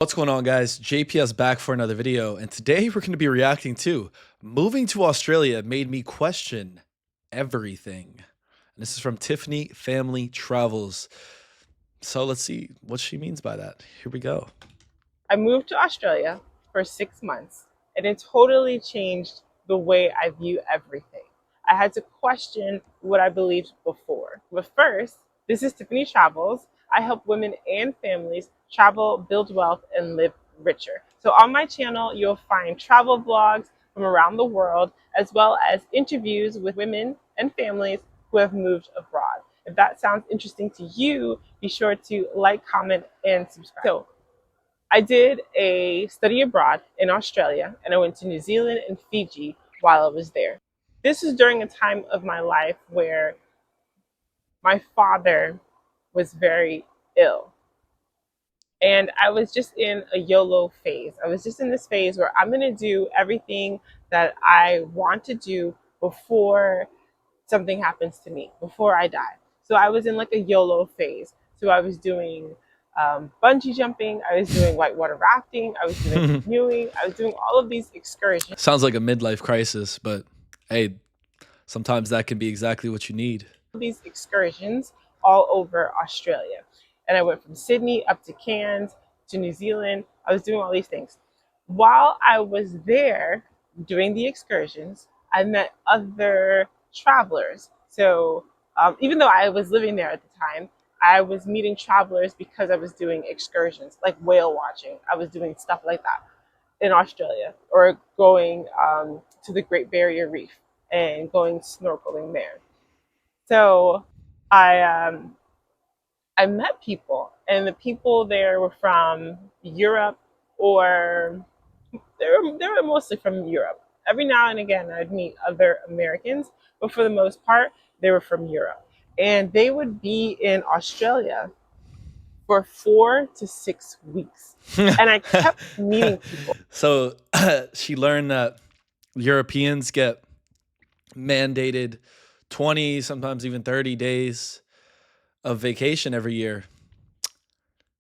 What's going on, guys? JPS back for another video, and today we're going to be reacting to moving to Australia made me question everything. And this is from Tiffany Family Travels. So let's see what she means by that. Here we go. I moved to Australia for 6 months and it totally changed the way I view everything. I had to question what I believed before. But first, this is Tiffany Travels. I help women and families travel, build wealth, and live richer. So on my channel, you'll find travel vlogs from around the world, as well as interviews with women and families who have moved abroad. If that sounds interesting to you, be sure to like, comment, and subscribe. So I did a study abroad in Australia and I went to New Zealand and Fiji while I was there. This was during a time of my life where my father was very ill. And I was just in a YOLO phase. I was just in this phase where I'm going to do everything that I want to do before something happens to me, before I die. So I was in like a YOLO phase. So I was doing bungee jumping, I was doing whitewater rafting, I was doing canoeing, I was doing all of these excursions. Sounds like a midlife crisis, but hey, sometimes that can be exactly what you need. These excursions all over Australia. And I went from Sydney up to Cairns to New Zealand. I was doing all these things. While I was there doing the excursions, I met other travelers. So even though I was living there at the time, I was meeting travelers because I was doing excursions, like whale watching. I was doing stuff like that in Australia, or going to the Great Barrier Reef and going snorkeling there. So I I met people, and the people there were from Europe, or they were mostly from Europe. Every now and again, I'd meet other Americans, but for the most part, they were from Europe, and they would be in Australia for 4 to 6 weeks, and I kept meeting people. So she learned that Europeans get mandated 20, sometimes even 30 days of vacation every year.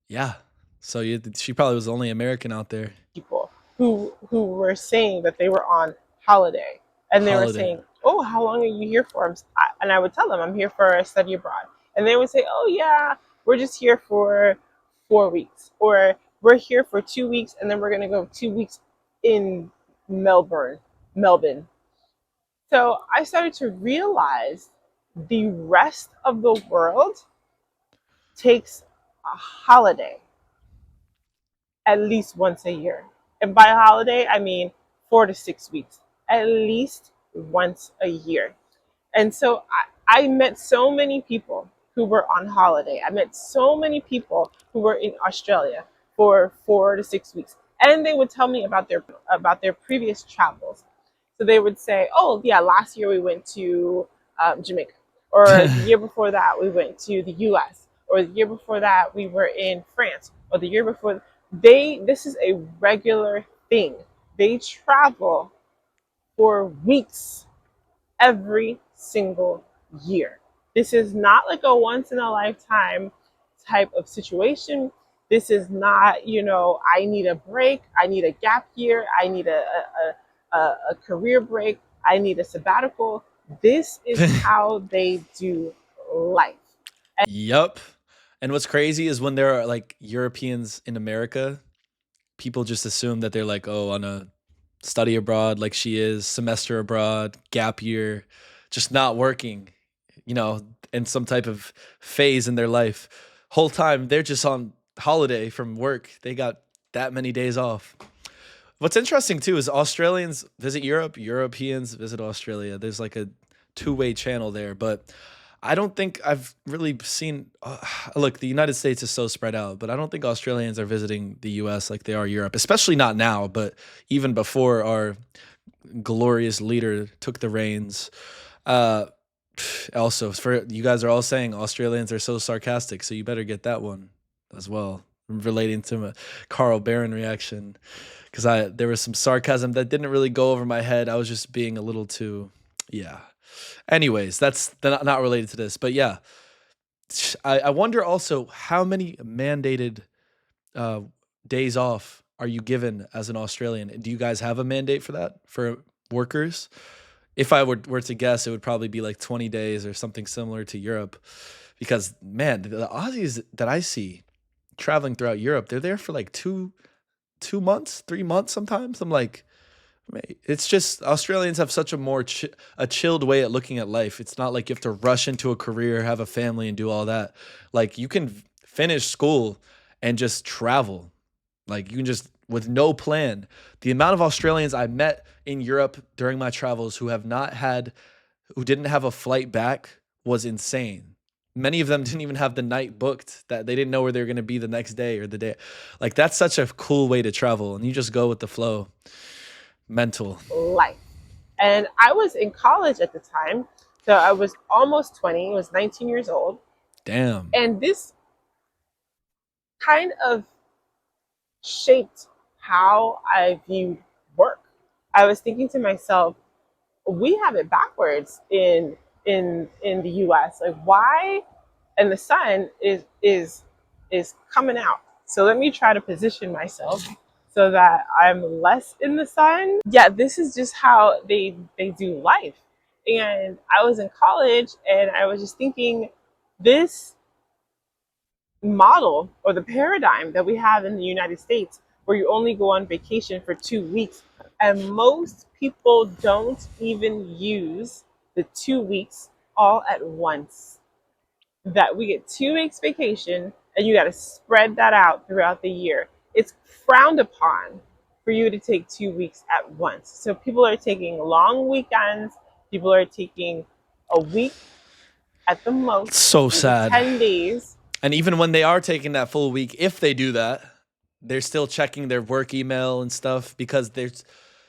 Yeah. So she probably was the only American out there. People who were saying that they were on holiday, and they were Holiday. saying, "Oh, how long are you here for?" And I would tell them I'm here for a study abroad, and they would say, "Oh yeah, we're just here for 4 weeks, or we're here for 2 weeks, and then we're gonna go 2 weeks in Melbourne." So I started to realize the rest of the world takes a holiday at least once a year. And by holiday, I mean 4 to 6 weeks, at least once a year. And so I met so many people who were on holiday. I met so many people who were in Australia for 4 to 6 weeks. And they would tell me about their previous travels. So they would say, "Oh yeah, last year we went to Jamaica, or the year before that we went to the U.S., or the year before that we were in France, or the year before." This is a regular thing. They travel for weeks every single year. This is not like a once in a lifetime type of situation. This is not, I need a break, I need a gap year, I need a career break, I need a sabbatical. This is how they do life. Yup. And what's crazy is when there are like Europeans in America, people just assume that they're like, oh, on a study abroad, like she is, semester abroad, gap year, just not working, in some type of phase in their life. Whole time they're just on holiday from work. They got that many days off. What's interesting too is Australians visit Europe, Europeans visit Australia. There's like a two-way channel there, but I don't think I've really seen. Look, the United States is so spread out, but I don't think Australians are visiting the U.S. like they are Europe, especially not now. But even before our glorious leader took the reins. Uh, Also, for you guys are all saying Australians are so sarcastic, so you better get that one as well. Relating to my Carl Barron reaction, because there was some sarcasm that didn't really go over my head. I was just being a little too, yeah. Anyways, that's not related to this, but yeah, I wonder also how many mandated uh, days off are you given as an Australian? Do you guys have a mandate for that for workers? If I were to guess, it would probably be like 20 days or something similar to Europe. Because man, the Aussies that I see traveling throughout Europe, they're there for like 2 months, 3 months sometimes. I'm like, it's just Australians have such a a chilled way at looking at life. It's not like you have to rush into a career, have a family, and do all that. Like you can finish school and just travel. Like you can just with no plan. The amount of Australians I met in Europe during my travels who didn't have a flight back was insane. Many of them didn't even have the night booked that they didn't know where they were going to be the next day or the day. Like that's such a cool way to travel and you just go with the flow. Mental. Life. And I was in college at the time. So I was almost 20, I was 19 years old. Damn. And this kind of shaped how I viewed work. I was thinking to myself, we have it backwards in the US. Like why and the sun is coming out. So let me try to position myself so that I'm less in the sun. Yeah, this is just how they do life. And I was in college and I was just thinking this model or the paradigm that we have in the United States where you only go on vacation for 2 weeks and most people don't even use the 2 weeks all at once, that we get 2 weeks vacation and you got to spread that out throughout the year. It's frowned upon for you to take 2 weeks at once. So people are taking long weekends, people are taking a week at the It's most, so maybe sad. 10 days. And even when they are taking that full week, if they do that, they're still checking their work email and stuff because there's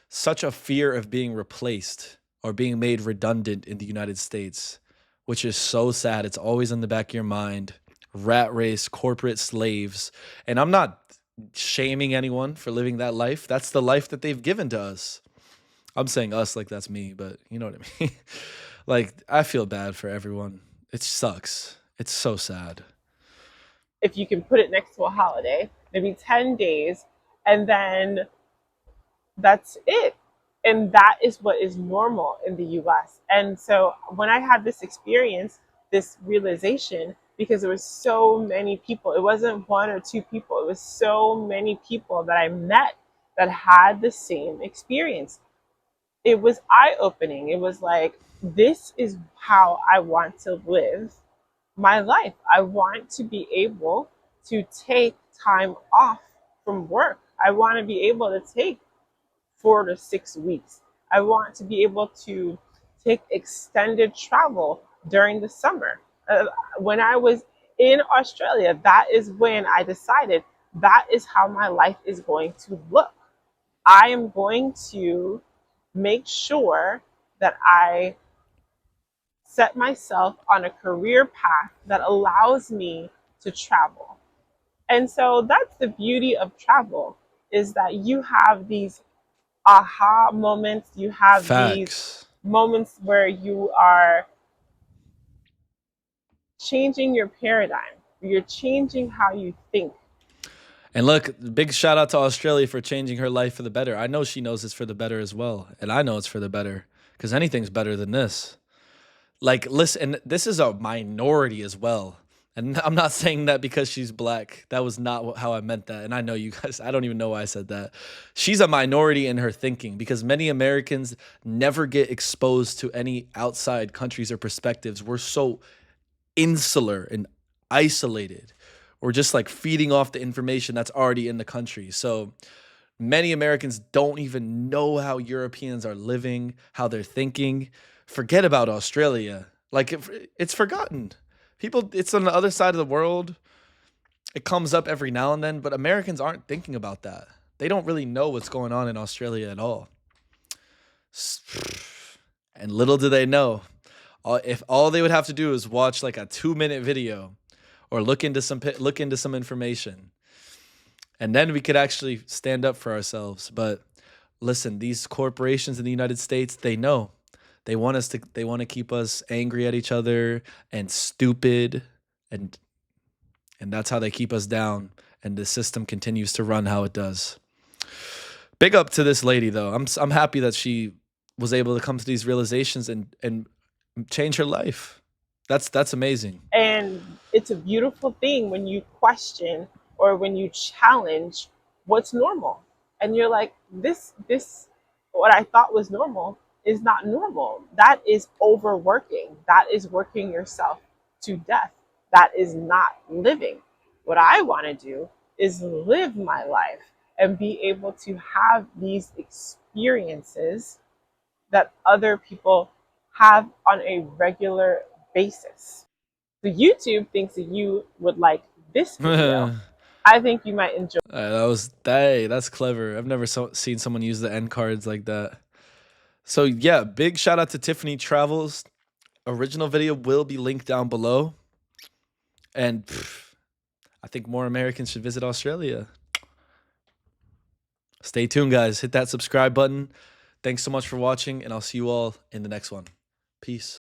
such a fear of being replaced or being made redundant in the United States, which is so sad. It's always in the back of your mind. Rat race, corporate slaves. And I'm not shaming anyone for living that life. That's the life that they've given to us. I'm saying us like that's me, but you know what I mean? Like, I feel bad for everyone. It sucks. It's so sad. If you can put it next to a holiday, maybe 10 days, and then that's it. And that is what is normal in the US. And so when I had this experience, this realization, because there was so many people, it wasn't one or two people, it was so many people that I met that had the same experience. It was eye opening. It was like, this is how I want to live my life. I want to be able to take time off from work. I want to be able to take 4 to 6 weeks. I want to be able to take extended travel during the summer. When I was in Australia, that is when I decided that is how my life is going to look. I am going to make sure that I set myself on a career path that allows me to travel. And so that's the beauty of travel, is that you have these aha moments, you have these Facts. moments where you are changing your paradigm, you're changing how you think. And look, big shout out to Australia for changing her life for the better. I know she knows it's for the better as well. And I know it's for the better because anything's better than this. Like, listen, and this is a minority as well. And I'm not saying that because she's black. That was not how I meant that. And I know you guys, I don't even know why I said that. She's a minority in her thinking because many Americans never get exposed to any outside countries or perspectives. We're so insular and isolated. We're just like feeding off the information that's already in the country. So many Americans don't even know how Europeans are living, how they're thinking. Forget about Australia. Like it's forgotten. People, it's on the other side of the world. It comes up every now and then, but Americans aren't thinking about that. They don't really know what's going on in Australia at all. And little do they know, if all they would have to do is watch like a 2 minute video or look into some information, and then we could actually stand up for ourselves. But listen, these corporations in the United States, they know. They want to keep us angry at each other and stupid and and that's how they keep us down. and the system continues to run how it does. Big up to this lady though. I'm happy that she was able to come to these realizations and change her life. That's amazing. And it's a beautiful thing when you question or when you challenge what's normal. And you're like, this what I thought was normal is not normal. That is overworking. That is working yourself to death. That is not living. What I want to do is live my life and be able to have these experiences that other people have on a regular basis. So YouTube thinks that you would like this video. I think you might enjoy. That's clever. I've never seen someone use the end cards like that. So yeah, big shout out to Tiffany Travels. Original video will be linked down below. And I think more Americans should visit Australia. Stay tuned, guys. Hit that subscribe button. Thanks so much for watching, and I'll see you all in the next one. Peace.